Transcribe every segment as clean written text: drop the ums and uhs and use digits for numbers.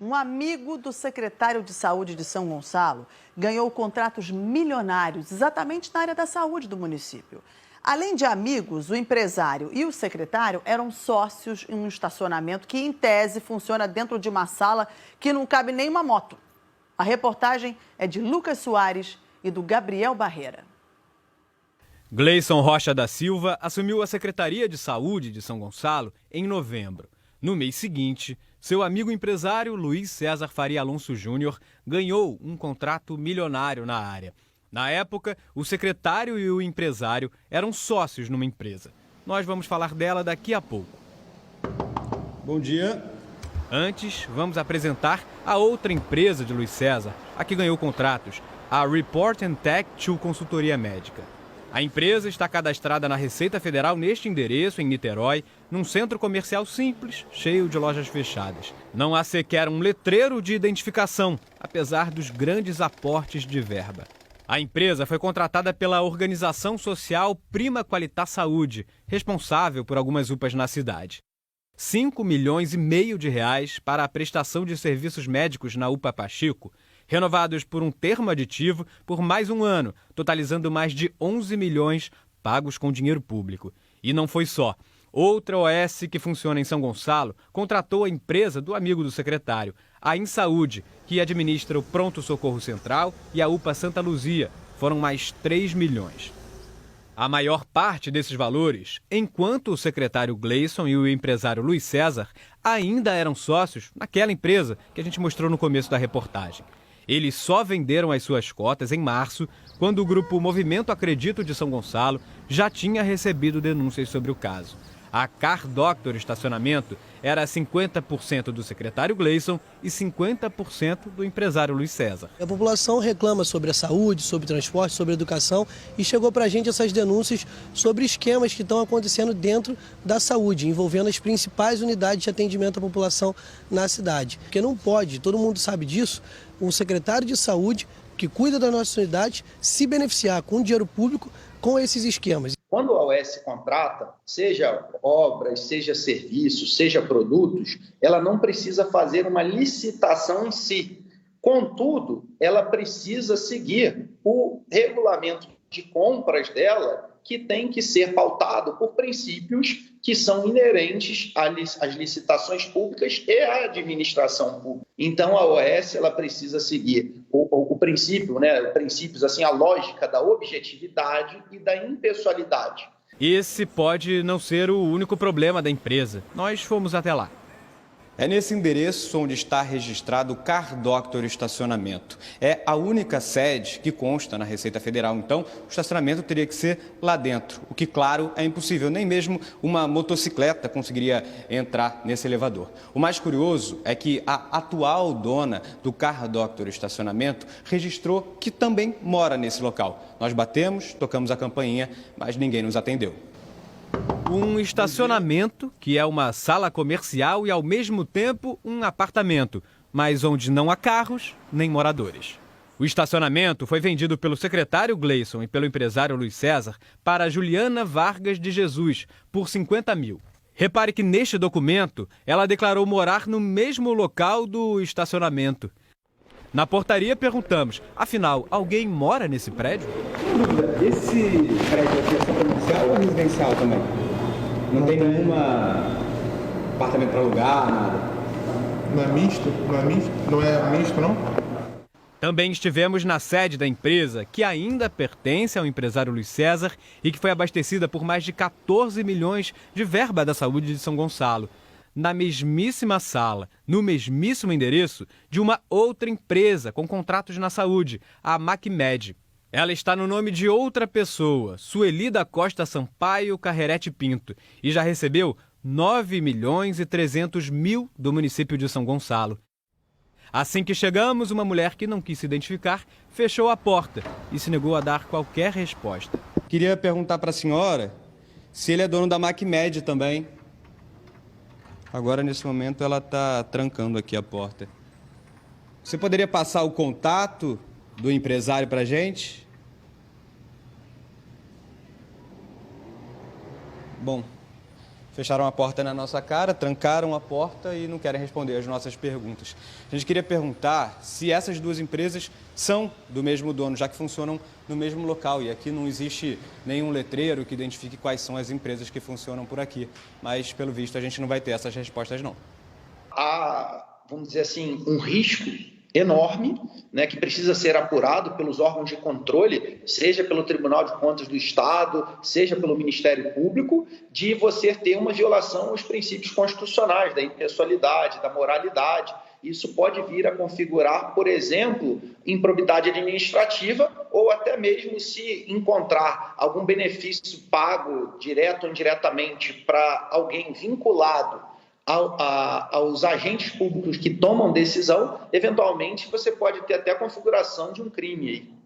Um amigo do secretário de Saúde de São Gonçalo ganhou contratos milionários exatamente na área da saúde do município. Além de amigos, o empresário e o secretário eram sócios em um estacionamento que, em tese, funciona dentro de uma sala que não cabe nem uma moto. A reportagem é de Lucas Soares e do Gabriel Barreira. Gleison Rocha da Silva assumiu a Secretaria de Saúde de São Gonçalo em novembro. No mês seguinte, seu amigo empresário Luiz César Faria Alonso Júnior ganhou um contrato milionário na área. Na época, o secretário e o empresário eram sócios numa empresa. Nós vamos falar dela daqui a pouco. Bom dia. Antes, vamos apresentar a outra empresa de Luiz César, a que ganhou contratos, a Report Tech 2 Consultoria Médica. A empresa está cadastrada na Receita Federal neste endereço, em Niterói, num centro comercial simples, cheio de lojas fechadas. Não há sequer um letreiro de identificação, apesar dos grandes aportes de verba. A empresa foi contratada pela organização social Prima Qualitar Saúde, responsável por algumas UPAs na cidade. 5,5 milhões de reais para a prestação de serviços médicos na UPA Pacheco, renovados por um termo aditivo por mais um ano, totalizando mais de 11 milhões pagos com dinheiro público. E não foi só. Outra OS que funciona em São Gonçalo contratou a empresa do amigo do secretário, a InSaúde, que administra o Pronto Socorro Central, e a UPA Santa Luzia. Foram mais 3 milhões. A maior parte desses valores, enquanto o secretário Gleison e o empresário Luiz César ainda eram sócios naquela empresa que a gente mostrou no começo da reportagem. Eles só venderam as suas cotas em março, quando o grupo Movimento Acredito de São Gonçalo já tinha recebido denúncias sobre o caso. A Car Doctor Estacionamento era 50% do secretário Gleison e 50% do empresário Luiz César. A população reclama sobre a saúde, sobre transporte, sobre educação e chegou para a gente essas denúncias sobre esquemas que estão acontecendo dentro da saúde, envolvendo as principais unidades de atendimento à população na cidade. Porque não pode, todo mundo sabe disso, um secretário de saúde que cuida das nossas unidades se beneficiar com dinheiro público com esses esquemas. Quando a OS contrata, seja obras, seja serviços, seja produtos, ela não precisa fazer uma licitação em si. Contudo, ela precisa seguir o regulamento de compras dela, que tem que ser pautado por princípios que são inerentes às licitações públicas e à administração pública. Então, a OS ela precisa seguir o princípio, princípios assim, a lógica da objetividade e da impessoalidade. Esse pode não ser o único problema da empresa. Nós fomos até lá. É nesse endereço onde está registrado o Car Doctor Estacionamento. É a única sede que consta na Receita Federal, então o estacionamento teria que ser lá dentro, o que, claro, é impossível. Nem mesmo uma motocicleta conseguiria entrar nesse elevador. O mais curioso é que a atual dona do Car Doctor Estacionamento registrou que também mora nesse local. Nós batemos, tocamos a campainha, mas ninguém nos atendeu. Um estacionamento, que é uma sala comercial e, ao mesmo tempo, um apartamento, mas onde não há carros nem moradores. O estacionamento foi vendido pelo secretário Gleison e pelo empresário Luiz César para Juliana Vargas de Jesus, por 50 mil. Repare que neste documento ela declarou morar no mesmo local do estacionamento. Na portaria perguntamos, afinal, alguém mora nesse prédio? Esse prédio aqui é só comercial ou residencial também? Não tem nenhum apartamento para alugar, nada? Não é misto? Não é misto, não? Também estivemos na sede da empresa, que ainda pertence ao empresário Luiz César e que foi abastecida por mais de 14 milhões de verba da saúde de São Gonçalo. Na mesmíssima sala, no mesmíssimo endereço, de uma outra empresa com contratos na saúde, a MacMed. Ela está no nome de outra pessoa, Sueli da Costa Sampaio Carrerete Pinto, e já recebeu 9.300.000 do município de São Gonçalo. Assim que chegamos, uma mulher que não quis se identificar fechou a porta e se negou a dar qualquer resposta. Queria perguntar para a senhora se ele é dono da MacMed também. Agora, nesse momento, ela está trancando aqui a porta. Você poderia passar o contato do empresário para a gente? Bom, fecharam a porta na nossa cara, trancaram a porta e não querem responder as nossas perguntas. A gente queria perguntar se essas duas empresas são do mesmo dono, já que funcionam no mesmo local. E aqui não existe nenhum letreiro que identifique quais são as empresas que funcionam por aqui. Mas, pelo visto, a gente não vai ter essas respostas, não. Há, vamos dizer assim, um risco enorme, né, que precisa ser apurado pelos órgãos de controle, seja pelo Tribunal de Contas do Estado, seja pelo Ministério Público, de você ter uma violação aos princípios constitucionais, da impessoalidade, da moralidade. Isso pode vir a configurar, por exemplo, improbidade administrativa ou até mesmo se encontrar algum benefício pago direto ou indiretamente para alguém vinculado aos agentes públicos que tomam decisão, eventualmente você pode ter até a configuração de um crime aí.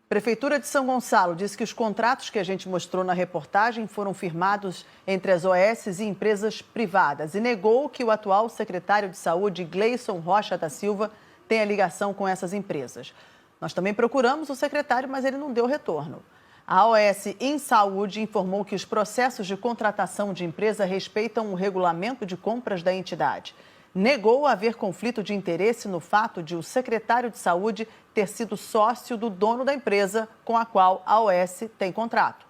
Prefeitura de São Gonçalo disse que os contratos que a gente mostrou na reportagem foram firmados entre as OS e empresas privadas e negou que o atual secretário de Saúde, Gleison Rocha da Silva, tenha ligação com essas empresas. Nós também procuramos o secretário, mas ele não deu retorno. A OS em Saúde informou que os processos de contratação de empresa respeitam o regulamento de compras da entidade. Negou haver conflito de interesse no fato de o secretário de Saúde ter sido sócio do dono da empresa com a qual a OS tem contrato.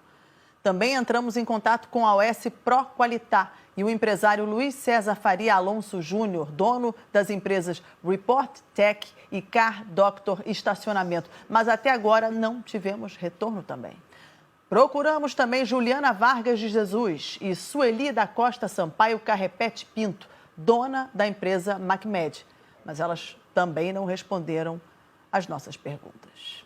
Também entramos em contato com a OS Pro Qualitar e o empresário Luiz César Faria Alonso Júnior, dono das empresas Report Tech e Car Doctor Estacionamento. Mas até agora não tivemos retorno também. Procuramos também Juliana Vargas de Jesus e Sueli da Costa Sampaio Carrepete Pinto, dona da empresa MacMed. Mas elas também não responderam às nossas perguntas.